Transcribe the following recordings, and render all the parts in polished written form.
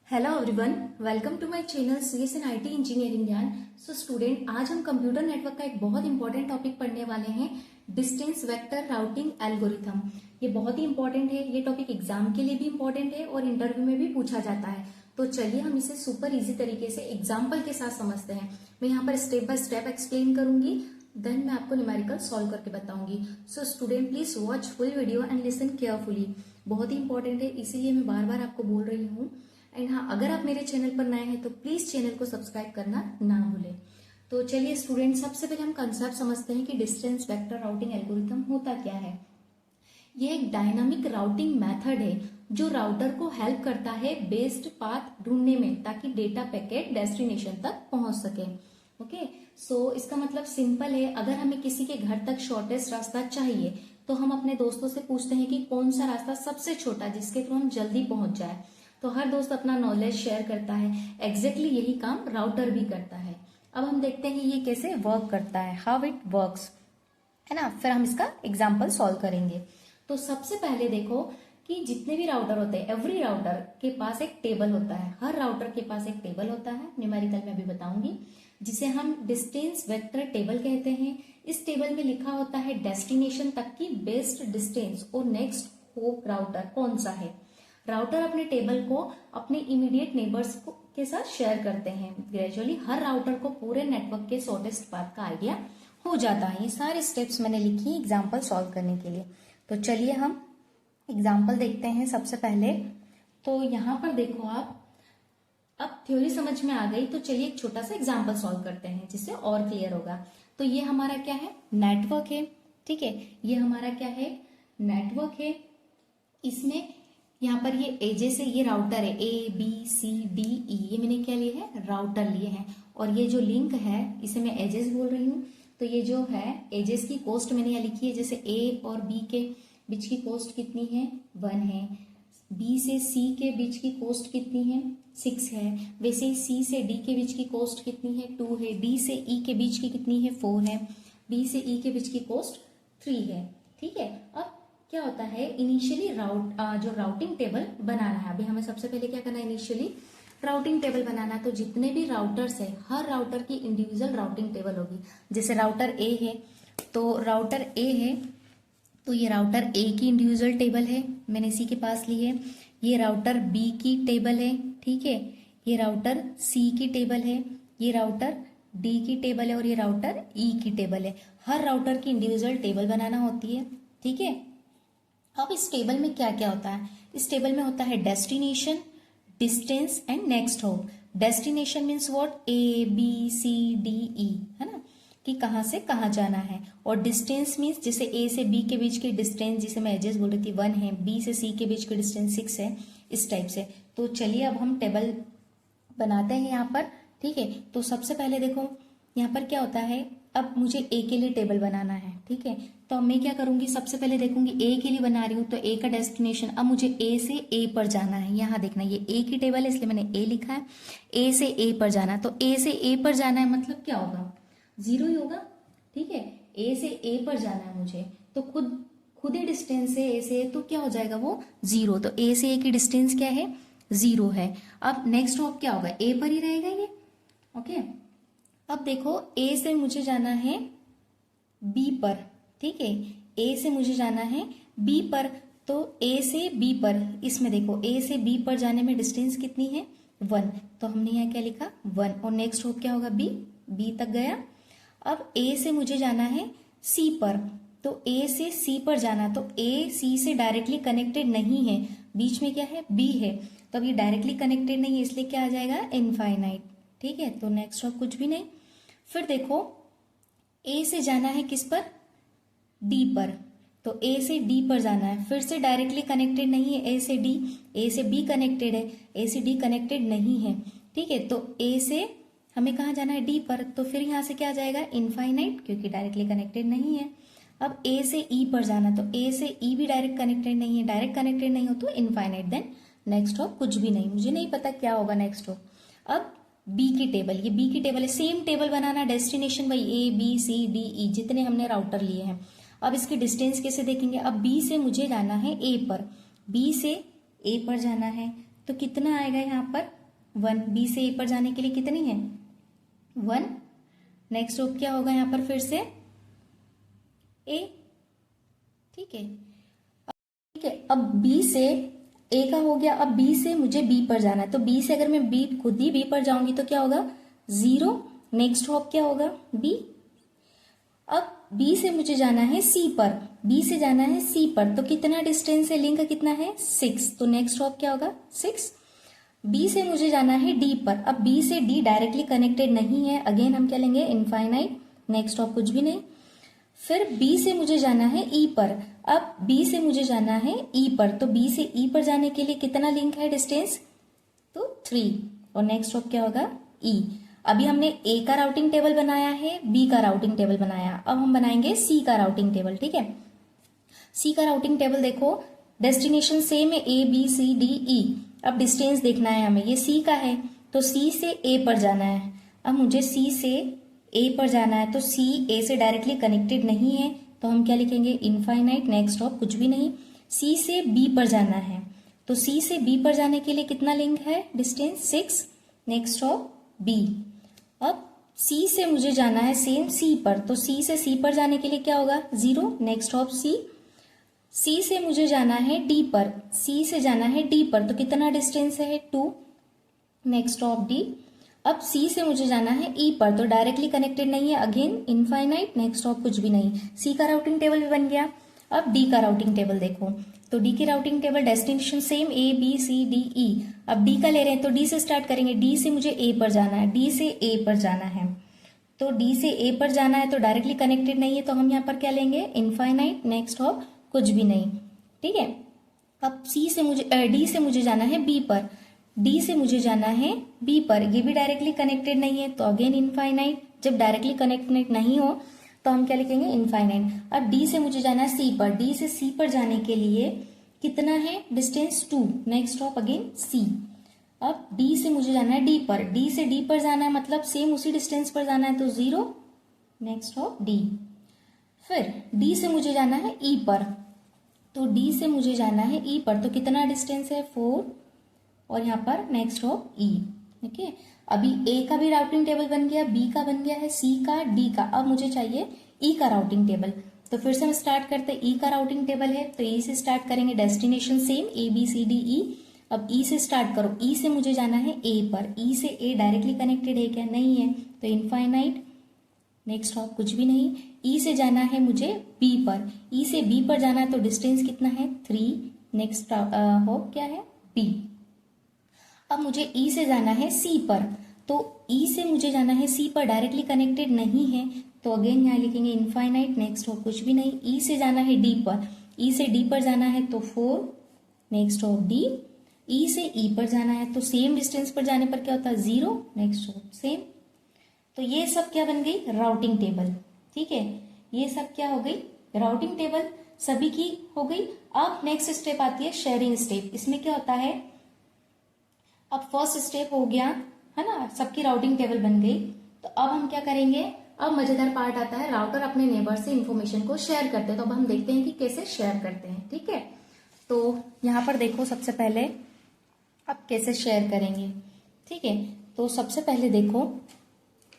Hello everyone, welcome to my channel CS and IT engineering Gyan. So student, आज हम computer network का एक बहुत इंपॉर्टेंट टॉपिक पढ़ने वाले हैं, डिस्टेंस वेक्टर राउटिंग एल्गोरिथम। ये बहुत ही इंपॉर्टेंट है। ये टॉपिक एग्जाम के लिए भी इंपॉर्टेंट है और इंटरव्यू में भी पूछा जाता है। तो चलिए हम इसे सुपर इजी तरीके से एग्जाम्पल के साथ समझते हैं। मैं यहाँ पर स्टेप बाय स्टेप एक्सप्लेन करूंगी, देन मैं आपको न्यूमेरिकल सॉल्व करके बताऊंगी। So student, please watch full video and listen carefully. बहुत ही इंपॉर्टेंट है, इसीलिए मैं बार बार आपको बोल रही हूँ। एंड हाँ, अगर आप मेरे चैनल पर नए हैं तो प्लीज चैनल को सब्सक्राइब करना ना भूलें। तो चलिए स्टूडेंट, सबसे पहले हम कंसेप्ट समझते हैं कि डिस्टेंस वेक्टर राउटिंग एल्गोरिथम होता क्या है। यह एक डायनामिक राउटिंग मेथड है जो राउटर को हेल्प करता है बेस्ट पाथ ढूंढने में, ताकि डेटा पैकेट डेस्टिनेशन तक पहुंच सके। ओके, सो इसका मतलब सिंपल है। अगर हमें किसी के घर तक शॉर्टेस्ट रास्ता चाहिए तो हम अपने दोस्तों से पूछते हैं कि कौन सा रास्ता सबसे छोटा, जिसके थ्रू हम जल्दी पहुंच जाए। तो हर दोस्त अपना नॉलेज शेयर करता है। एग्जैक्टली यही काम राउटर भी करता है। अब हम देखते हैं कि ये कैसे वर्क करता है, हाउ इट वर्क्स, है ना। फिर हम इसका एग्जाम्पल सॉल्व करेंगे। तो सबसे पहले देखो कि जितने भी राउटर होते हैं, एवरी राउटर के पास एक टेबल होता है। हर राउटर के पास एक टेबल होता है, न्यूमेरिकल में भी बताऊंगी, जिसे हम डिस्टेंस वेक्टर टेबल कहते हैं। इस टेबल में लिखा होता है डेस्टिनेशन तक की बेस्ट डिस्टेंस और नेक्स्ट होप राउटर कौन सा है। राउटर अपने टेबल को अपने इमीडिएट नेबर्स के साथ शेयर करते हैं। ग्रेजुअली हर राउटर को पूरे नेटवर्क के शॉर्टेस्ट पाथ का आइडिया हो जाता है। ये सारे स्टेप्स मैंने लिखी है एग्जाम्पल सॉल्व करने के लिए। तो चलिए हम एग्जाम्पल देखते हैं। सबसे पहले तो यहाँ पर देखो आप, अब थ्योरी समझ में आ गई, तो चलिए एक छोटा सा एग्जाम्पल सॉल्व करते हैं जिससे और क्लियर होगा। तो ये हमारा क्या है, नेटवर्क है। ठीक है, ये हमारा क्या है, नेटवर्क है। इसमें यहाँ पर ये एजेस है, ये राउटर है, ए बी सी डी ई, ये मैंने क्या लिए है, राउटर लिए हैं। और ये जो लिंक है इसे मैं एजेस बोल रही हूँ। तो ये जो है एजेस की कॉस्ट मैंने यहाँ लिखी है। जैसे ए और बी के बीच की कॉस्ट कितनी है, 1 है। बी से सी के बीच की कॉस्ट कितनी है, 6 है। वैसे ही सी से डी के बीच की कॉस्ट कितनी है, 2 है। डी से ई के बीच की कितनी है, 4 है। बी से ई के बीच की कॉस्ट 3 है। ठीक है, अब क्या होता है, इनिशियली जो राउटिंग टेबल बनाना है। अभी हमें सबसे पहले क्या करना है, इनिशियली राउटिंग टेबल बनाना। तो जितने भी राउटर्स है, हर राउटर की इंडिविजुअल राउटिंग टेबल होगी। जैसे राउटर ए है, तो राउटर ए है तो ये राउटर ए की इंडिविजुअल टेबल है, मैंने इसी के पास ली है। ये राउटर बी की टेबल है, ठीक है। ये राउटर सी की टेबल है, ये राउटर डी की टेबल है और ये राउटर ई की टेबल है। हर राउटर की इंडिविजुअल टेबल बनाना होती है। ठीक है, अब इस टेबल में क्या क्या होता है, इस टेबल में होता है destination, distance and next hop. Destination means what, A B C D E, है ना, कि कहाँ से कहाँ जाना है। और डिस्टेंस मीन्स जैसे ए से बी के बीच की डिस्टेंस, जिसे मैं एजेस बोल रही थी, 1 है। बी से सी के बीच की डिस्टेंस 6 है, इस टाइप से। तो चलिए अब हम टेबल बनाते हैं यहाँ पर। ठीक है, तो सबसे पहले देखो यहाँ पर क्या होता है, अब मुझे ए के लिए टेबल बनाना है। ठीक है, तो मैं क्या करूंगी, सबसे पहले देखूंगी ए के लिए बना रही हूँ तो ए का डेस्टिनेशन। अब मुझे ए से ए पर जाना है। यहाँ देखना, ये ए की टेबल है इसलिए मैंने ए लिखा है। ए से ए पर जाना, तो ए से ए पर जाना है मतलब क्या होगा, 0 ही होगा। ठीक है, ए से ए पर जाना है मुझे, तो खुद ही डिस्टेंस है ए से, तो क्या हो जाएगा वो 0। तो ए से ए की डिस्टेंस क्या है, 0 है। अब नेक्स्ट हॉप क्या होगा, ए पर ही रहेगा ये। ओके, अब देखो ए से मुझे जाना है बी पर। ठीक है, ए से मुझे जाना है बी पर, तो ए से बी पर, इसमें देखो ए से बी पर जाने में डिस्टेंस कितनी है, 1। तो हमने यहाँ क्या लिखा, 1। और नेक्स्ट होप क्या होगा, बी तक गया। अब ए से मुझे जाना है सी पर, तो ए से सी पर जाना, तो ए सी से डायरेक्टली कनेक्टेड नहीं है, बीच में क्या है, बी है। तो अब ये डायरेक्टली कनेक्टेड नहीं है, इसलिए क्या आ जाएगा, इनफाइनाइट। ठीक है, तो नेक्स्ट होप कुछ भी नहीं। फिर देखो ए से जाना है किस पर, डी पर, तो ए से डी पर जाना है। फिर से डायरेक्टली कनेक्टेड नहीं है ए से डी, ए से बी कनेक्टेड है, ए से डी कनेक्टेड नहीं है। ठीक है, तो ए से हमें कहाँ जाना है, डी पर, तो फिर यहाँ से क्या आ जाएगा, इनफाइनाइट, क्योंकि डायरेक्टली कनेक्टेड नहीं है। अब ए से ई पर जाना, तो ए से ई भी डायरेक्ट कनेक्टेड नहीं है, डायरेक्ट कनेक्टेड नहीं हो तो इनफाइनाइट। देन नेक्स्ट हो कुछ भी नहीं, मुझे नहीं पता क्या होगा नेक्स्ट हो। अब बी की टेबल, ये बी की टेबल है, सेम टेबल बनाना, destination by A B C D E, जितने हमने राउटर लिए हैं। अब इसकी डिस्टेंस कैसे देखेंगे, अब बी से मुझे जाना है ए पर, बी से ए पर जाना है, तो कितना आएगा यहाँ पर 1, बी से ए पर जाने के लिए कितनी है 1। नेक्स्ट होप क्या होगा यहाँ पर फिर से ए, ठीक है। ठीक है, अब बी से ए का हो गया, अब बी से मुझे बी पर जाना है, तो बी से अगर मैं बी खुद ही बी पर जाऊंगी तो क्या होगा 0। नेक्स्ट हॉप क्या होगा बी। अब बी से मुझे जाना है सी पर, बी से जाना है सी पर, तो कितना डिस्टेंस है, लिंक कितना है 6, तो नेक्स्ट हॉप क्या होगा 6। बी से मुझे जाना है डी पर, अब बी से डी डायरेक्टली कनेक्टेड नहीं है, अगेन हम क्या लेंगे इनफाइनाइट, नेक्स्ट हॉप कुछ भी नहीं। फिर बी से मुझे जाना है ई पर, अब बी से मुझे जाना है ई पर, तो बी से ई पर जाने के लिए कितना लिंक है डिस्टेंस, तो 3, और नेक्स्ट हॉप क्या होगा ई। अभी हमने ए का राउटिंग टेबल बनाया है, बी का राउटिंग टेबल बनाया, अब हम बनाएंगे सी का राउटिंग टेबल। ठीक है, सी का राउटिंग टेबल देखो, डेस्टिनेशन सेम है ए बी सी डी ई, अब डिस्टेंस देखना है हमें, ये सी का है तो सी से ए पर जाना है। अब मुझे सी से ए पर जाना है, तो सी ए से डायरेक्टली कनेक्टेड नहीं है, तो हम क्या लिखेंगे इनफाइनाइट, नेक्स्ट हॉप कुछ भी नहीं। सी से बी पर जाना है, तो सी से बी पर जाने के लिए कितना लिंक है डिस्टेंस 6, नेक्स्ट हॉप बी। अब सी से मुझे जाना है सेम सी पर, तो सी से सी पर जाने के लिए क्या होगा 0, नेक्स्ट हॉप सी। सी से मुझे जाना है डी पर, सी से जाना है डी पर, तो कितना डिस्टेंस है 2, नेक्स्ट हॉप डी। अब सी से मुझे जाना है ई पर, तो डायरेक्टली कनेक्टेड नहीं है, अगेन इनफाइनाइट, नेक्स्ट हॉप कुछ भी नहीं। सी का राउटिंग टेबल भी बन गया। अब डी का राउटिंग टेबल देखो, तो डी की routing table destination same A B C D E, अब डी का ले रहे हैं तो डी से स्टार्ट करेंगे, डी से मुझे ए पर जाना है, डी से ए पर जाना है, तो डी से ए पर जाना है तो डायरेक्टली कनेक्टेड नहीं है, तो हम यहाँ पर क्या लेंगे इनफाइनाइट, नेक्स्ट हॉप कुछ भी नहीं। ठीक है, अब सी से मुझे डी से मुझे जाना है बी पर, डी से मुझे जाना है बी पर, ये भी डायरेक्टली कनेक्टेड नहीं है, तो अगेन इनफाइनाइट। जब डायरेक्टली कनेक्टेड नहीं हो तो हम क्या लिखेंगे इनफाइनाइट। अब डी से मुझे जाना है सी पर, डी से सी पर जाने के लिए कितना है डिस्टेंस 2, नेक्स्ट हॉप अगेन सी। अब डी से मुझे जाना है डी पर, डी से डी पर जाना है मतलब सेम उसी डिस्टेंस पर जाना है, तो 0, नेक्स्ट हॉप डी। फिर डी से मुझे जाना है ई पर, तो डी से मुझे जाना है ई पर, तो कितना डिस्टेंस है 4, और यहाँ पर नेक्स्ट हो ई। ठीक है, अभी ए का भी राउटिंग टेबल बन गया, बी का बन गया है, सी का, डी का, अब मुझे चाहिए ई का राउटिंग टेबल। तो फिर से हम स्टार्ट करते हैं, ई का राउटिंग टेबल है तो ई से स्टार्ट करेंगे, destination same A B C D E. अब ई से स्टार्ट करो, ई से मुझे जाना है ए पर, ई से ए डायरेक्टली कनेक्टेड है क्या, नहीं है, तो इनफाइनाइट, नेक्स्ट हॉप कुछ भी नहीं। ई से जाना है मुझे बी पर, ई से बी पर जाना है तो डिस्टेंस कितना है 3, नेक्स्ट हॉप क्या है बी। अब मुझे ई से जाना है सी पर, तो ई से मुझे जाना है सी पर, डायरेक्टली कनेक्टेड नहीं है, तो अगेन यहाँ लिखेंगे इनफाइनाइट, नेक्स्ट हो कुछ भी नहीं। ई से जाना है डी पर, ई से डी पर जाना है तो 4, नेक्स्ट हो डी। ई से ई पर जाना है तो सेम डिस्टेंस पर जाने पर क्या होता है 0, नेक्स्ट हो सेम। तो ये सब क्या बन गई राउटिंग टेबल। ठीक है, ये सब क्या हो गई राउटिंग टेबल सभी की हो गई। अब नेक्स्ट स्टेप आती है शेयरिंग स्टेप। इसमें क्या होता है, अब फर्स्ट स्टेप हो गया है ना, सबकी राउटिंग टेबल बन गई, तो अब हम क्या करेंगे, अब मजेदार पार्ट आता है, राउटर अपने नेबर से इंफॉर्मेशन को शेयर करते हैं। तो अब हम देखते हैं कि कैसे शेयर करते हैं। ठीक है, तो यहाँ पर देखो सबसे पहले अब कैसे शेयर करेंगे। ठीक है, तो सबसे पहले देखो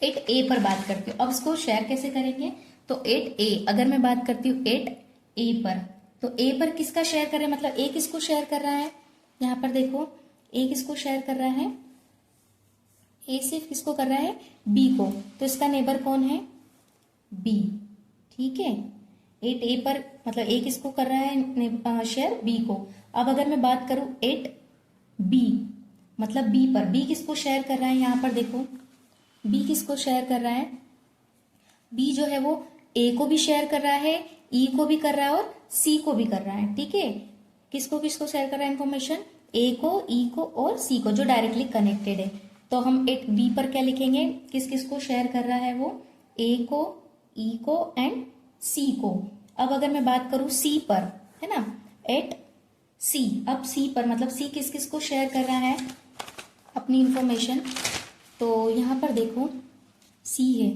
8A पर बात करती हूँ। अब इसको शेयर कैसे करेंगे, तो 8A अगर मैं बात करती हूँ 8A पर, तो A पर किसका शेयर कर रहे हैं, मतलब A किसको शेयर कर रहा है, यहाँ पर देखो A किसको शेयर कर रहा है, A सिर्फ किसको कर रहा है B को, तो इसका नेबर कौन है B। ठीक है, 8A पर मतलब A किसको कर रहा है शेयर B को। अब अगर मैं बात करूं 8B मतलब B पर, B किसको शेयर कर रहा है, यहाँ पर देखो B किसको शेयर कर रहा है, B जो है वो A को भी शेयर कर रहा है, E को भी कर रहा है और C को भी कर रहा है। ठीक है, किसको किसको शेयर कर रहा है इन्फॉर्मेशन, A को, E को और C को, जो डायरेक्टली कनेक्टेड है। तो हम 8B पर क्या लिखेंगे, किस किस को शेयर कर रहा है वो, A को, E को एंड C को। अब अगर मैं बात करूं C पर, है ना 8C, अब C पर मतलब C किस किस को शेयर कर रहा है अपनी इंफॉर्मेशन, तो यहाँ पर देखो C है।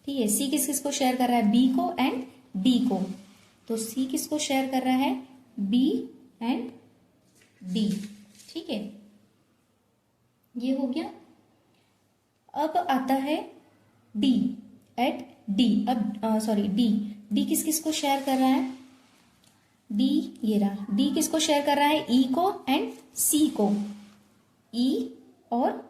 ठीक है, C किस किस को शेयर कर रहा है, B को एंड D को, तो C किसको शेयर कर रहा है B एंड D। ठीक है, ये हो गया। अब आता है डी, एट डी। अब सॉरी डी किस किस को शेयर कर रहा है? डी ये रहा, डी किसको शेयर कर रहा है? ई को एंड सी को, ई और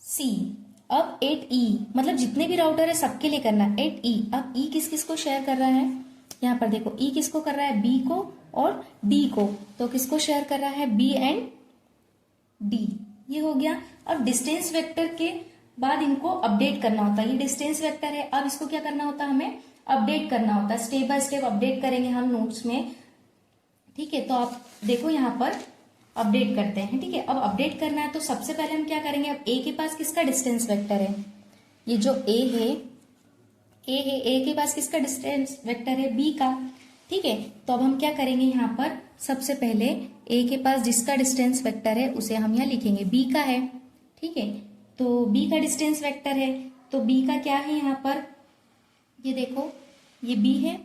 सी। अब एट ई, मतलब जितने भी राउटर है सबके लिए करना है एट ई। अब ई किस किस को शेयर कर रहा है? यहाँ पर देखो ई किसको कर रहा है? बी को और डी को। तो किसको शेयर कर रहा है? B and D. ये हो गया। अब डिस्टेंस वेक्टर के बाद इनको अपडेट करना होता है। ये डिस्टेंस वेक्टर है, अब इसको क्या करना होता है? हमें अपडेट करना होता है। स्टेप बाय स्टेप अपडेट करेंगे हम नोट्स में, ठीक है। तो आप देखो यहाँ पर अपडेट करते हैं, ठीक है। अब अपडेट करना है तो सबसे पहले हम क्या करेंगे? अब ए के पास किसका डिस्टेंस वेक्टर है? ये जो ए है, ए के पास किसका डिस्टेंस वेक्टर है? बी का, ठीक है। तो अब हम क्या करेंगे? यहाँ पर सबसे पहले ए के पास जिसका डिस्टेंस वेक्टर है उसे हम यहाँ लिखेंगे, बी का है, ठीक है। तो बी का डिस्टेंस वेक्टर है, तो बी का क्या है यहाँ पर? ये देखो ये बी है,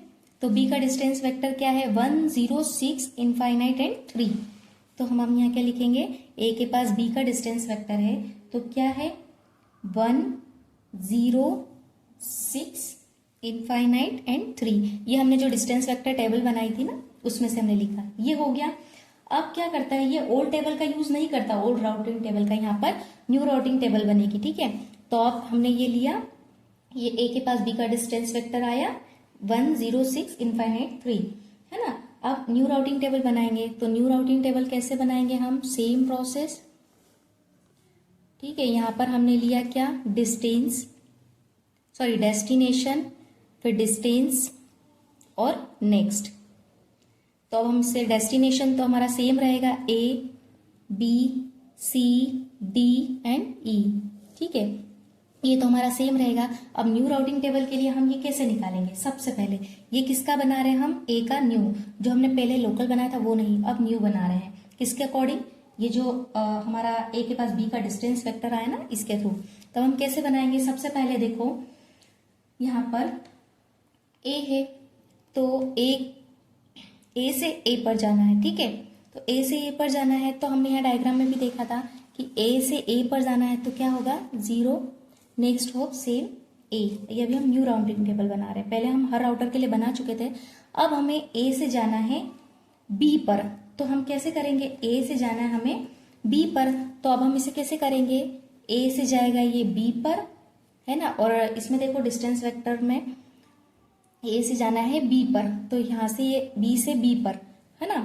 तो बी का डिस्टेंस वेक्टर क्या है? 1 0 6 इनफाइनाइट एंड 3। तो हम यहाँ क्या लिखेंगे? ए के पास बी का डिस्टेंस वेक्टर है तो क्या है? 1 0 6 इनफाइनाइट एंड 3। ये हमने जो डिस्टेंस वेक्टर टेबल बनाई थी ना उसमें से हमने लिखा, ये हो गया। अब क्या करता है? ये ओल्ड टेबल का यूज नहीं करता, ओल्ड राउटिंग टेबल का, यहाँ पर न्यू राउटिंग टेबल बनेगी, ठीक है। तो अब हमने ये लिया, ये ए के पास बी का डिस्टेंस वेक्टर आया 1 0 6 इनफाइनाइट 3, है ना। अब न्यू राउटिंग टेबल बनाएंगे, तो न्यू राउटिंग टेबल कैसे बनाएंगे हम? सेम प्रोसेस, ठीक है। यहां पर हमने लिया क्या? डेस्टिनेशन, फिर डिस्टेंस और नेक्स्ट। तो अब हमसे डेस्टिनेशन तो हमारा सेम रहेगा, A B C D and E, ठीक है। ये तो हमारा सेम रहेगा। अब न्यू राउटिंग टेबल के लिए हम ये कैसे निकालेंगे? सबसे पहले ये किसका बना रहे हैं हम? ए का न्यू, जो हमने पहले लोकल बनाया था वो नहीं, अब न्यू बना रहे हैं। किसके अकॉर्डिंग? ये जो हमारा ए के पास बी का डिस्टेंस वेक्टर आया ना, इसके थ्रू। तब हम कैसे बनाएंगे? सबसे पहले देखो यहाँ पर ए है, तो ए से ए पर जाना है, ठीक है। तो ए से ए पर जाना है, तो हमने यहाँ डायग्राम में भी देखा था कि ए से ए पर जाना है तो क्या होगा? 0, नेक्स्ट हो सेम ए। ये अभी हम न्यू राउटिंग टेबल बना रहे हैं, पहले हम हर राउटर के लिए बना चुके थे। अब हमें ए से जाना है बी पर, तो हम कैसे करेंगे? ए से जाना है हमें बी पर, तो अब हम इसे कैसे करेंगे? ए से जाएगा ये बी पर, है ना। और इसमें देखो डिस्टेंस वेक्टर में ए से जाना है बी पर, तो यहां से ये बी से बी पर, है ना।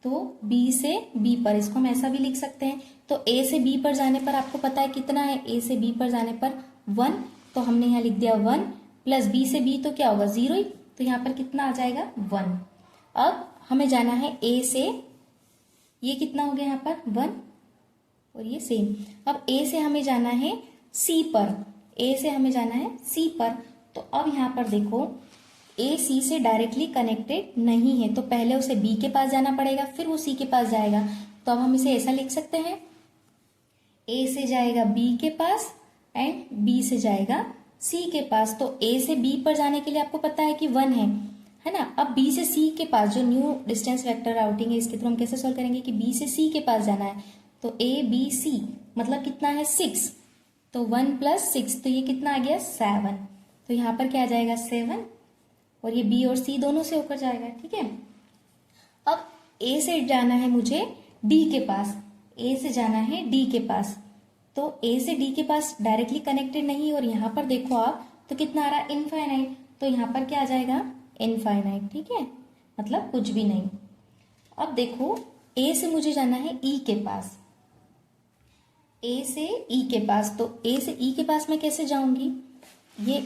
तो बी से बी पर, इसको हम ऐसा भी लिख सकते हैं। तो ए से बी पर जाने पर आपको पता है कितना है? ए से बी पर जाने पर 1, तो हमने यहाँ लिख दिया 1, प्लस बी से बी तो क्या होगा? 0 ही, तो यहाँ पर कितना आ जाएगा? 1। अब हमें जाना है ए से, ये कितना हो गया यहाँ पर? 1, और ये सेम। अब ए से हमें जाना है सी पर, ए से हमें जाना है सी पर। तो अब यहाँ पर देखो ए सी से डायरेक्टली कनेक्टेड नहीं है, तो पहले उसे बी के पास जाना पड़ेगा, फिर वो सी के पास जाएगा। तो अब हम इसे ऐसा लिख सकते हैं, ए से जाएगा बी के पास एंड बी से जाएगा सी के पास। तो ए से बी पर जाने के लिए आपको पता है कि 1 है ना। अब बी से सी के पास जो न्यू डिस्टेंस वेक्टर राउटिंग है, इसके थ्रू हम कैसे सॉल्व करेंगे कि बी से सी के पास जाना है। तो ए बी सी मतलब कितना है? 6, तो 1 + 6, तो ये कितना आ गया? 7। तो यहाँ पर क्या आ जाएगा? 7, और ये बी और सी दोनों से होकर जाएगा, ठीक है। अब ए से जाना है मुझे डी के पास, ए से जाना है डी के पास, तो ए से डी के पास डायरेक्टली कनेक्टेड नहीं, और यहाँ पर देखो आप तो कितना आ रहा है? इनफाइनाइट, तो यहाँ पर क्या आ जाएगा? इनफाइनाइट, ठीक है, मतलब कुछ भी नहीं। अब देखो ए से मुझे जाना है ई के पास, ए से ई के पास, तो ए से ई के पास मैं कैसे जाऊंगी? ये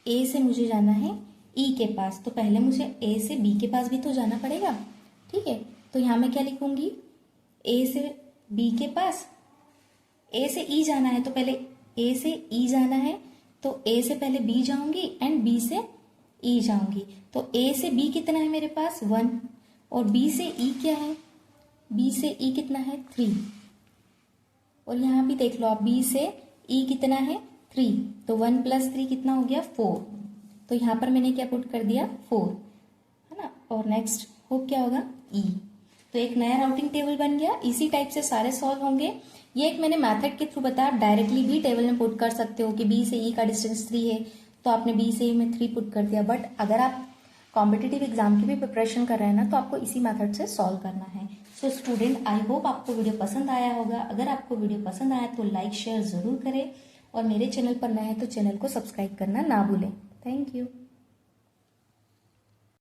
ए से मुझे जाना है ई के पास, तो पहले मुझे ए से बी के पास भी तो जाना पड़ेगा, ठीक है। तो यहाँ मैं क्या लिखूंगी? ए से बी के पास, ए से ई जाना है तो पहले ए से ई जाना है, तो ए से पहले बी जाऊंगी एंड बी से ई जाऊंगी। तो ए से बी कितना है मेरे पास? 1, और बी से ई क्या है? बी से ई कितना है? 3, और यहाँ भी देख लो आप, बी से ई कितना है? 3, तो 1 + 3 कितना हो गया? 4। तो यहाँ पर मैंने क्या पुट कर दिया? 4, है ना। और नेक्स्ट हो क्या होगा? ई। तो एक नया राउटिंग टेबल बन गया। इसी टाइप से सारे सॉल्व होंगे। ये एक मैंने मेथड के थ्रू बताया, आप डायरेक्टली भी टेबल में पुट कर सकते हो कि बी से ई का डिस्टेंस 3 है तो आपने बी से ई में 3 पुट कर दिया। बट अगर आप कॉम्पिटिटिव एग्जाम की भी प्रिपरेशन कर रहे हैं ना, तो आपको इसी मेथड से सॉल्व करना है। सो स्टूडेंट, आई होप आपको वीडियो पसंद आया होगा। अगर आपको वीडियो पसंद आया तो लाइक शेयर ज़रूर करें, और मेरे चैनल पर नए हैं तो चैनल को सब्सक्राइब करना ना भूलें। Thank you.